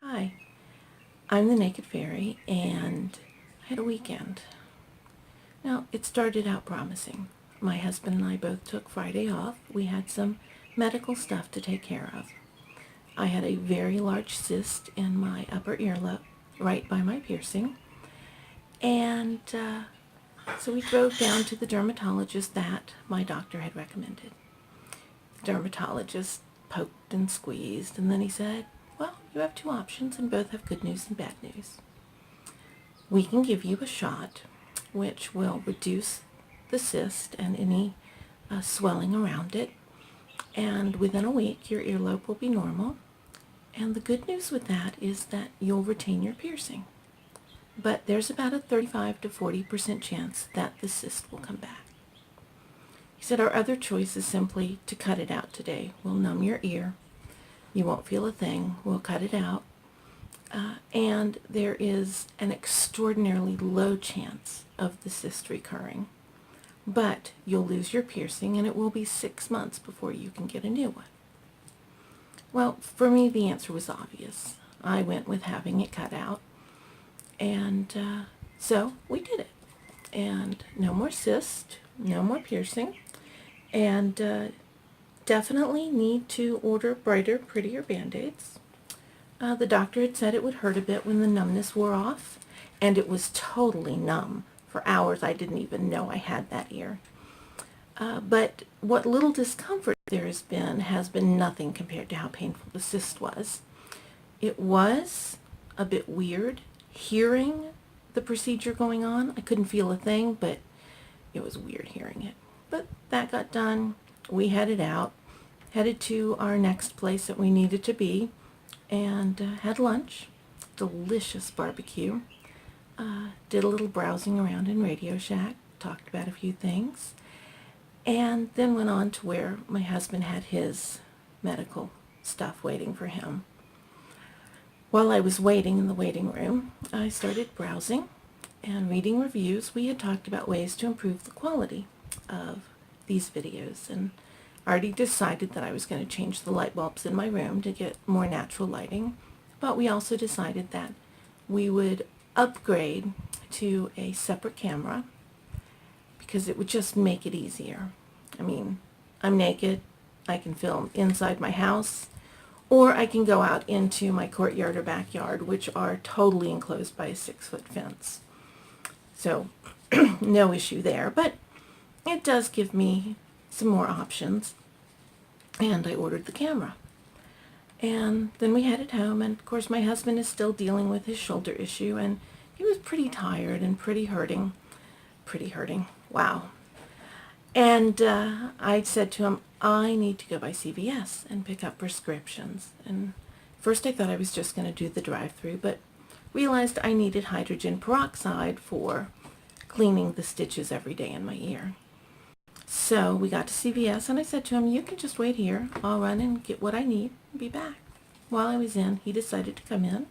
Hi, I'm the Naked Fairy, and I had a weekend. Now, it started out promising. My husband and I both took Friday off. We had some medical stuff to take care of. I had a very large cyst in my upper earlobe, right by my piercing, and so we drove down to the dermatologist that my doctor had recommended. The dermatologist poked and squeezed, and then he said, well, you have two options, and both have good news and bad news. We can give you a shot which will reduce the cyst and any swelling around it, and within a week your earlobe will be normal. And the good news with that is that you'll retain your piercing, but there's about a 35 to 40% chance that the cyst will come back. He said our other choice is simply to cut it out today. We'll numb your ear, you won't feel a thing, we'll cut it out, and there is an extraordinarily low chance of the cyst recurring. But you'll lose your piercing, and it will be 6 months before you can get a new one. Well, for me, the answer was obvious. I went with having it cut out, and so we did it. And no more cyst, no more piercing, and definitely need to order brighter, prettier Band-Aids. The doctor had said it would hurt a bit when the numbness wore off, and it was totally numb. For hours I didn't even know I had that ear. But what little discomfort there has been nothing compared to how painful the cyst was. It was a bit weird hearing the procedure going on. I couldn't feel a thing, but it was weird hearing it. But that got done. We headed out, headed to our next place that we needed to be, and had lunch. Delicious barbecue. Did a little browsing around in Radio Shack, talked about a few things, and then went on to where my husband had his medical stuff waiting for him. While I was waiting in the waiting room, I started browsing and reading reviews. We had talked about ways to improve the quality of these videos, and I already decided that I was going to change the light bulbs in my room to get more natural lighting, but we also decided that we would upgrade to a separate camera because it would just make it easier. I mean, I'm naked, I can film inside my house, or I can go out into my courtyard or backyard, which are totally enclosed by a 6-foot fence. So no issue there, but it does give me some more options, and I ordered the camera. And then we headed home, and of course my husband is still dealing with his shoulder issue, and he was pretty tired and pretty hurting. Wow. And I said to him, I need to go by CVS and pick up prescriptions. And first I thought I was just going to do the drive-through, but realized I needed hydrogen peroxide for cleaning the stitches every day in my ear. So we got to CVS, and I said to him, you can just wait here. I'll run and get what I need and be back. While I was in, he decided to come in.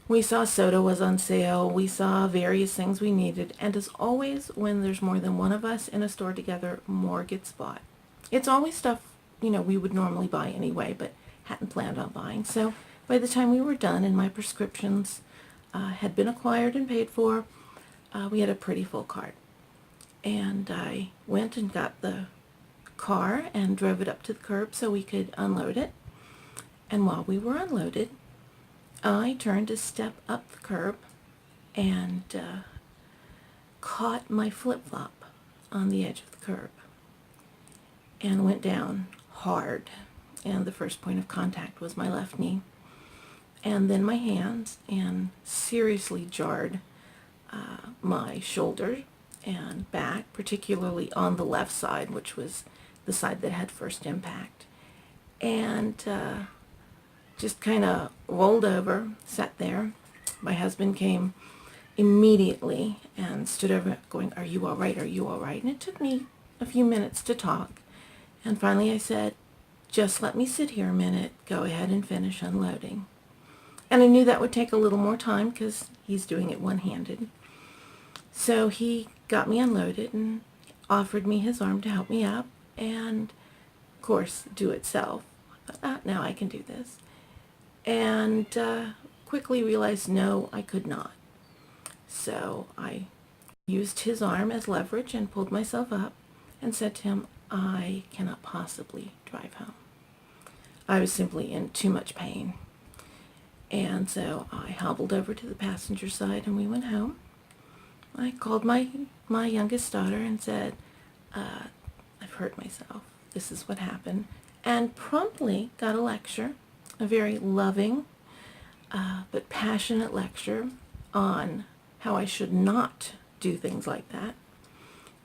We saw soda was on sale. We saw various things we needed. And as always, when there's more than one of us in a store together, more gets bought. It's always stuff, we would normally buy anyway, but hadn't planned on buying. So by the time we were done and my prescriptions had been acquired and paid for, we had a pretty full cart. And I went and got the car and drove it up to the curb so we could unload it. And while we were unloaded, I turned to step up the curb and caught my flip-flop on the edge of the curb and went down hard. And the first point of contact was my left knee, and then my hands, and seriously jarred my shoulder and back, particularly on the left side, which was the side that had first impact, and just kind of rolled over, sat there. My husband came immediately and stood over going, are you all right? Are you all right? And it took me a few minutes to talk, and finally I said, just let me sit here a minute, go ahead and finish unloading. And I knew that would take a little more time because he's doing it one-handed. So he got me unloaded and offered me his arm to help me up, and of course do it self. I thought, now I can do this. and quickly realized no, I could not. So I used his arm as leverage and pulled myself up and said to him, I cannot possibly drive home. I was simply in too much pain. And so I hobbled over to the passenger side and we went home. I called my youngest daughter and said, I've hurt myself. This is what happened. And promptly got a lecture, a very loving but passionate lecture on how I should not do things like that.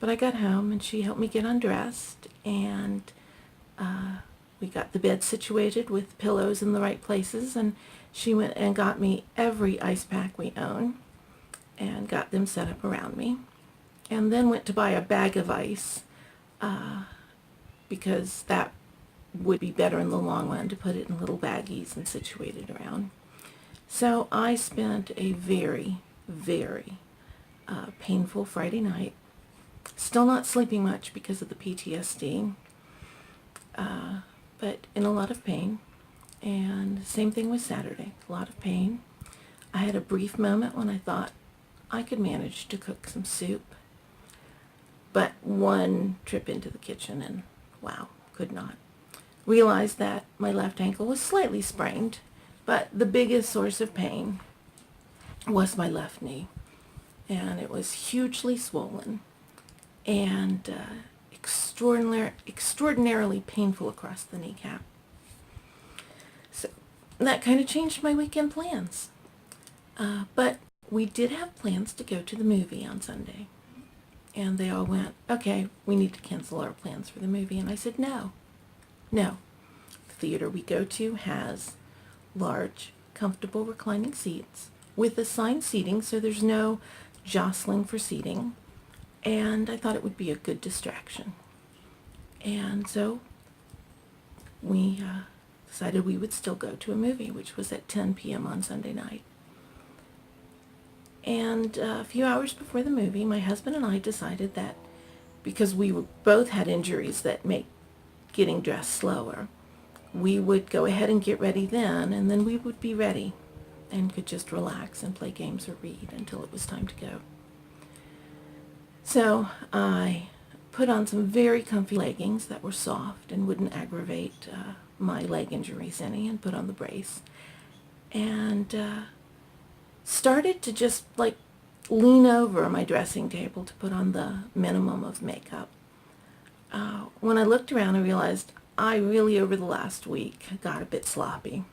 But I got home and she helped me get undressed, and we got the bed situated with pillows in the right places, and she went and got me every ice pack we own and got them set up around me, and then went to buy a bag of ice because that would be better in the long run to put it in little baggies and situate it around. So I spent a very, very painful Friday night, still not sleeping much because of the PTSD, but in a lot of pain. And same thing with Saturday, a lot of pain. I had a brief moment when I thought I could manage to cook some soup, but one trip into the kitchen and wow, could not. Realized that my left ankle was slightly sprained, but the biggest source of pain was my left knee, and it was hugely swollen and extraordinarily painful across the kneecap. So that kind of changed my weekend plans. But we did have plans to go to the movie on Sunday, and they all went, okay, we need to cancel our plans for the movie. And I said, no. The theater we go to has large, comfortable reclining seats with assigned seating, so there's no jostling for seating, and I thought it would be a good distraction. And so we decided we would still go to a movie, which was at 10 p.m. on Sunday night. And a few hours before the movie, my husband and I decided that because we both had injuries that make getting dressed slower, we would go ahead and get ready then, and then we would be ready and could just relax and play games or read until it was time to go. So I put on some very comfy leggings that were soft and wouldn't aggravate my leg injuries any, and put on the brace, and started to just like lean over my dressing table to put on the minimum of makeup. When I looked around, I realized I really, over the last week, got a bit sloppy.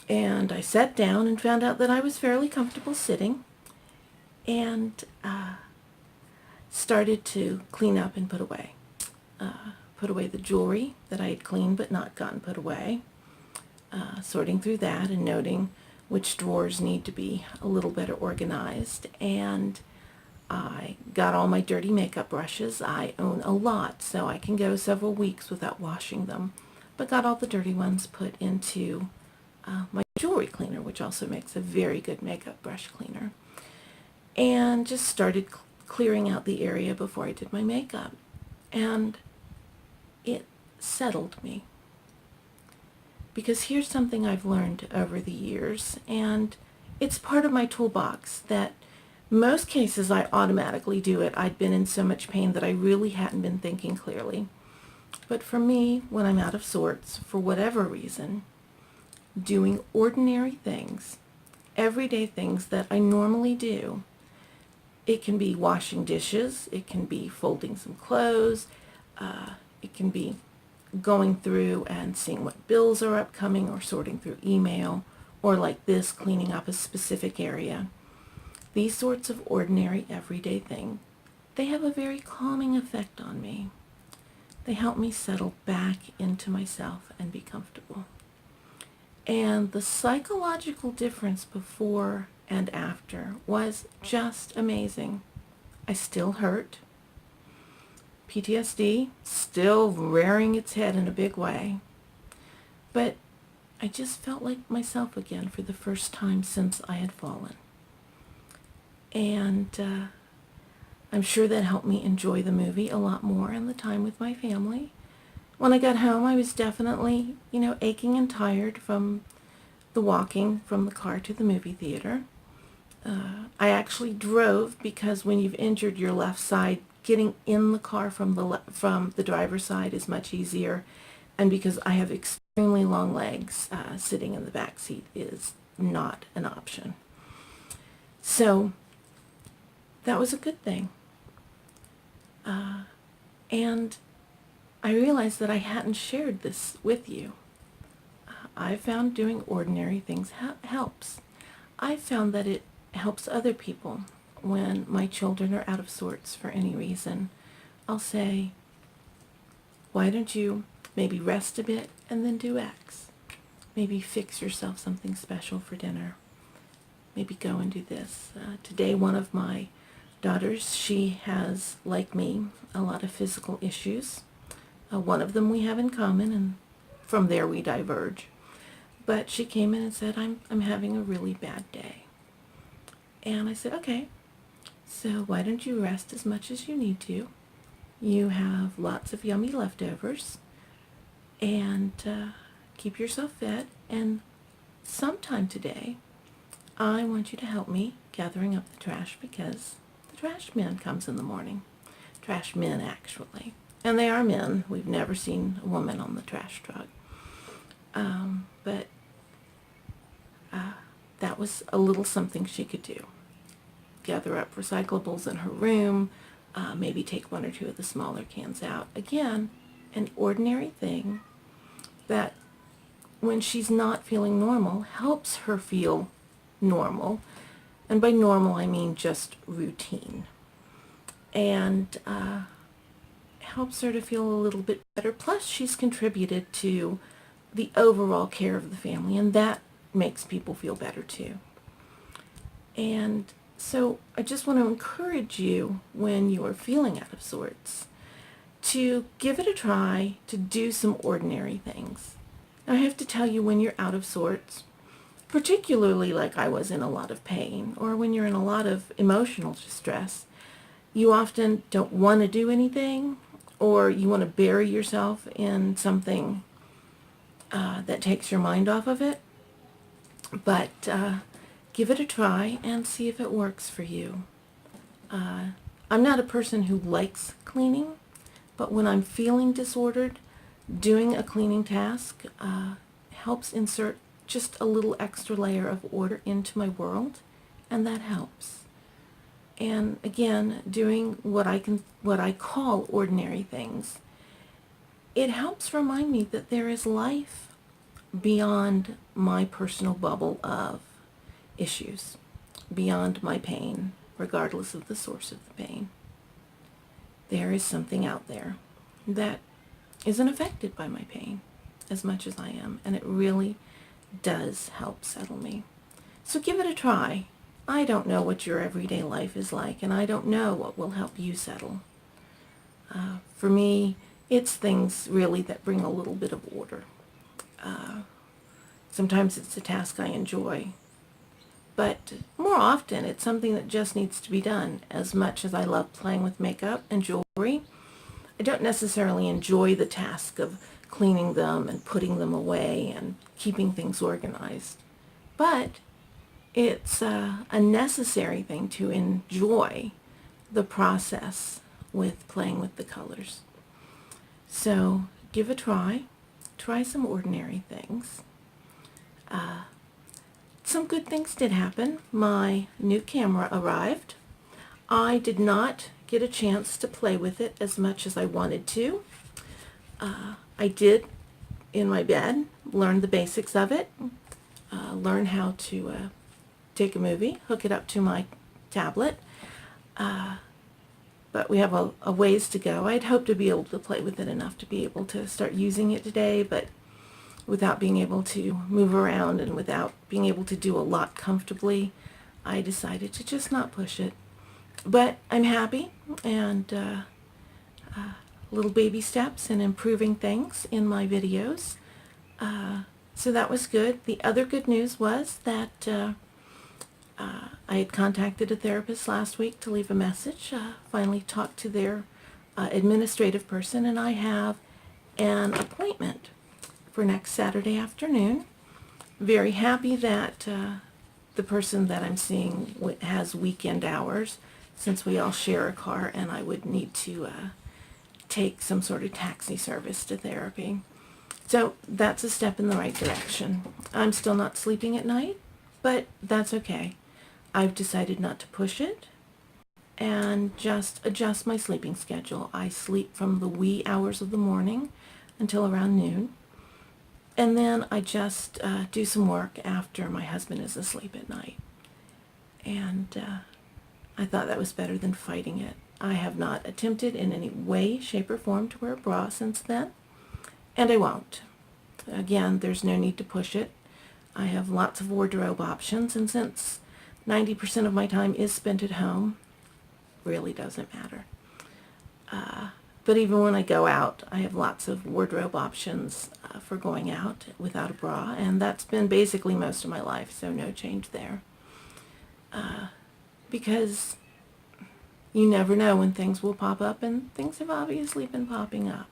And I sat down and found out that I was fairly comfortable sitting, and started to clean up and put away. Put away the jewelry that I had cleaned but not gotten put away, sorting through that and noting which drawers need to be a little better organized. And I got all my dirty makeup brushes. I own a lot, so I can go several weeks without washing them, but got all the dirty ones put into my jewelry cleaner, which also makes a very good makeup brush cleaner, and just started clearing out the area before I did my makeup. And it settled me, because here's something I've learned over the years, and it's part of my toolbox, that most cases I automatically do it. I'd been in so much pain that I really hadn't been thinking clearly. But for me, when I'm out of sorts, for whatever reason, doing ordinary things, everyday things that I normally do, it can be washing dishes, it can be folding some clothes, it can be going through and seeing what bills are upcoming, or sorting through email, or like this, cleaning up a specific area. These sorts of ordinary, everyday things, they have a very calming effect on me. They help me settle back into myself and be comfortable. And the psychological difference before and after was just amazing. I still hurt. PTSD still rearing its head in a big way. But I just felt like myself again for the first time since I had fallen. And I'm sure that helped me enjoy the movie a lot more and the time with my family. When I got home, I was definitely, aching and tired from the walking from the car to the movie theater. I actually drove because when you've injured your left side, getting in the car from the driver's side is much easier, and because I have extremely long legs, sitting in the back seat is not an option. So that was a good thing. And I realized that I hadn't shared this with you. I found doing ordinary things helps. I found that it helps other people when my children are out of sorts for any reason. I'll say, why don't you maybe rest a bit and then do X? Maybe fix yourself something special for dinner. Maybe go and do this. Today, one of my daughters, she has, like me, a lot of physical issues. One of them we have in common, and from there we diverge. But she came in and said, I'm having a really bad day. And I said, okay, so why don't you rest as much as you need to? You have lots of yummy leftovers, and keep yourself fed. And sometime today, I want you to help me gathering up the trash because the trash man comes in the morning. Trash men, actually. And they are men. We've never seen a woman on the trash truck. But that was a little something she could do. Gather up recyclables in her room, maybe take one or two of the smaller cans out. Again, an ordinary thing that when she's not feeling normal helps her feel normal. And by normal, I mean just routine. And helps her to feel a little bit better. Plus, she's contributed to the overall care of the family, and that makes people feel better too. And so I just want to encourage you, when you are feeling out of sorts, to give it a try to do some ordinary things. Now, I have to tell you, when you're out of sorts, particularly like I was in a lot of pain, or when you're in a lot of emotional distress, you often don't want to do anything, or you want to bury yourself in something that takes your mind off of it. But give it a try and see if it works for you. I'm not a person who likes cleaning, but when I'm feeling disordered, doing a cleaning task helps insert just a little extra layer of order into my world, and that helps. And again, doing what I call ordinary things, it helps remind me that there is life beyond my personal bubble of issues, beyond my pain, regardless of the source of the pain. There is something out there that isn't affected by my pain as much as I am, and it really does help settle me. So give it a try. I don't know what your everyday life is like, and I don't know what will help you settle. For me, it's things really that bring a little bit of order. Sometimes it's a task I enjoy, but more often it's something that just needs to be done. As much as I love playing with makeup and jewelry, I don't necessarily enjoy the task of cleaning them and putting them away and keeping things organized. But it's a necessary thing to enjoy the process with playing with the colors. So give a try. Try some ordinary things. Some good things did happen. My new camera arrived. I did not get a chance to play with it as much as I wanted to. I did, in my bed, learn the basics of it, learn how to take a movie, hook it up to my tablet, but we have a ways to go. I'd hoped to be able to play with it enough to be able to start using it today, but without being able to move around and without being able to do a lot comfortably, I decided to just not push it. But I'm happy, and little baby steps in improving things in my videos. So that was good. The other good news was that I had contacted a therapist last week to leave a message. Finally talked to their administrative person, and I have an appointment for next Saturday afternoon very happy that the person that I'm seeing has weekend hours, since we all share a car and I would need to take some sort of taxi service to therapy. So that's a step in the right direction. I'm still not sleeping at night, but that's okay. I've decided not to push it and just adjust my sleeping schedule. I sleep from the wee hours of the morning until around noon, and then I just do some work after my husband is asleep at night. And I thought that was better than fighting it. I have not attempted in any way, shape, or form to wear a bra since then, and I won't. Again, there's no need to push it. I have lots of wardrobe options, and since 90% of my time is spent at home, really doesn't matter. But even when I go out, I have lots of wardrobe options for going out without a bra, and that's been basically most of my life, so no change there. Because you never know when things will pop up, and things have obviously been popping up.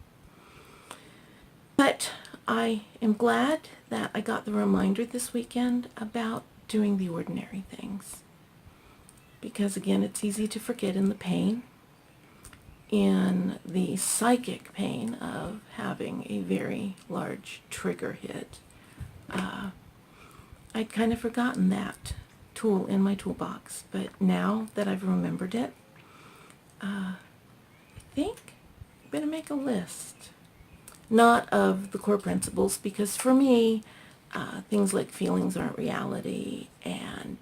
But I am glad that I got the reminder this weekend about doing the ordinary things. Because again, it's easy to forget in the pain, in the psychic pain of having a very large trigger hit. I'd kind of forgotten that tool in my toolbox, but now that I've remembered it, I think I'm going to make a list. Not of the core principles, because for me, things like feelings aren't reality, and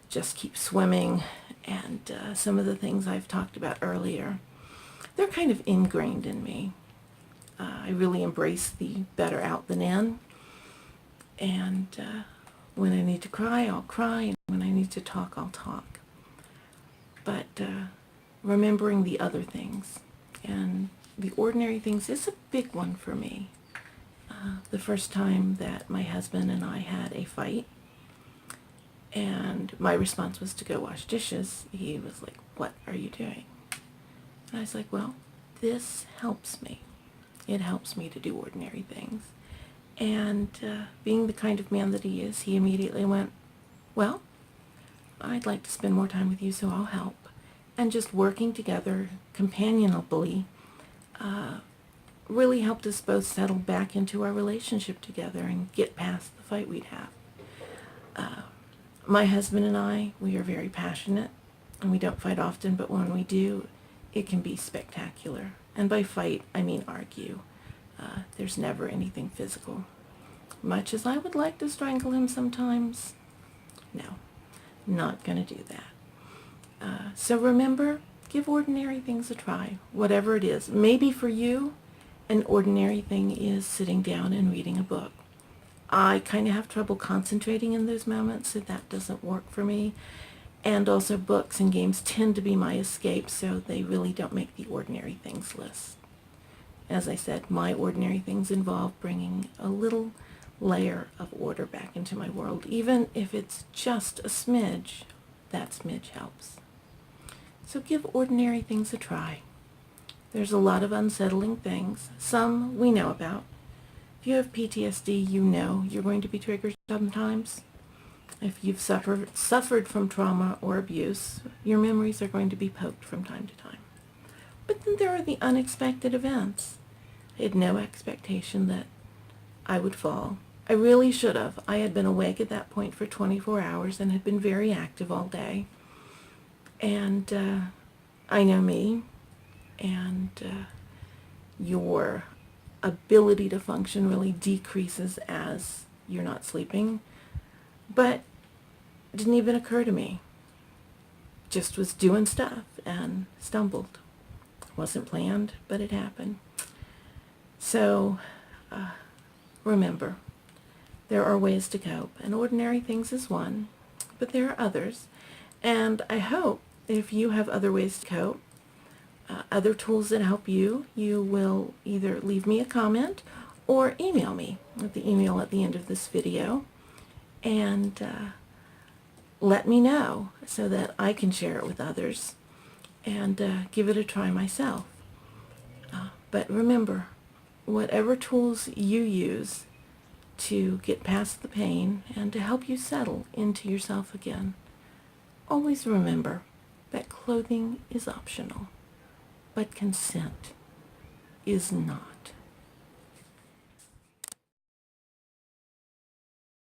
just keep swimming, and some of the things I've talked about earlier, they're kind of ingrained in me. I really embrace the better out than in, and when I need to cry, I'll cry, and when I need to talk, I'll talk. But remembering the other things and the ordinary things is a big one for me. The first time that my husband and I had a fight, and my response was to go wash dishes, he was like, "What are you doing?" And I was like, "Well, this helps me. It helps me to do ordinary things." And being the kind of man that he is, he immediately went, "Well, I'd like to spend more time with you, so I'll help." And just working together companionably really helped us both settle back into our relationship together and get past the fight we'd have. My husband and I, we are very passionate, and we don't fight often, but when we do, it can be spectacular. And by fight, I mean argue. There's never anything physical. Much as I would like to strangle him sometimes, no, not going to do that. So remember, give ordinary things a try, whatever it is. Maybe for you, an ordinary thing is sitting down and reading a book. I kind of have trouble concentrating in those moments, so that doesn't work for me. And also books and games tend to be my escape, so they really don't make the ordinary things list. As I said, my ordinary things involve bringing a little layer of order back into my world. Even if it's just a smidge, that smidge helps. So give ordinary things a try. There's a lot of unsettling things. Some we know about. If you have PTSD, you know you're going to be triggered sometimes. If you've suffered from trauma or abuse, your memories are going to be poked from time to time. But then there are the unexpected events. I had no expectation that I would fall. I really should have. I had been awake at that point for 24 hours and had been very active all day. And I know me, and your ability to function really decreases as you're not sleeping. But it didn't even occur to me. Just was doing stuff and stumbled. Wasn't planned, but it happened. So remember, there are ways to cope, and ordinary things is one, but there are others. And I hope if you have other ways to cope, other tools that help you, you will either leave me a comment or email me at the email at the end of this video, and let me know so that I can share it with others and give it a try myself. But remember, whatever tools you use, to get past the pain and to help you settle into yourself again. Always remember that clothing is optional, but consent is not.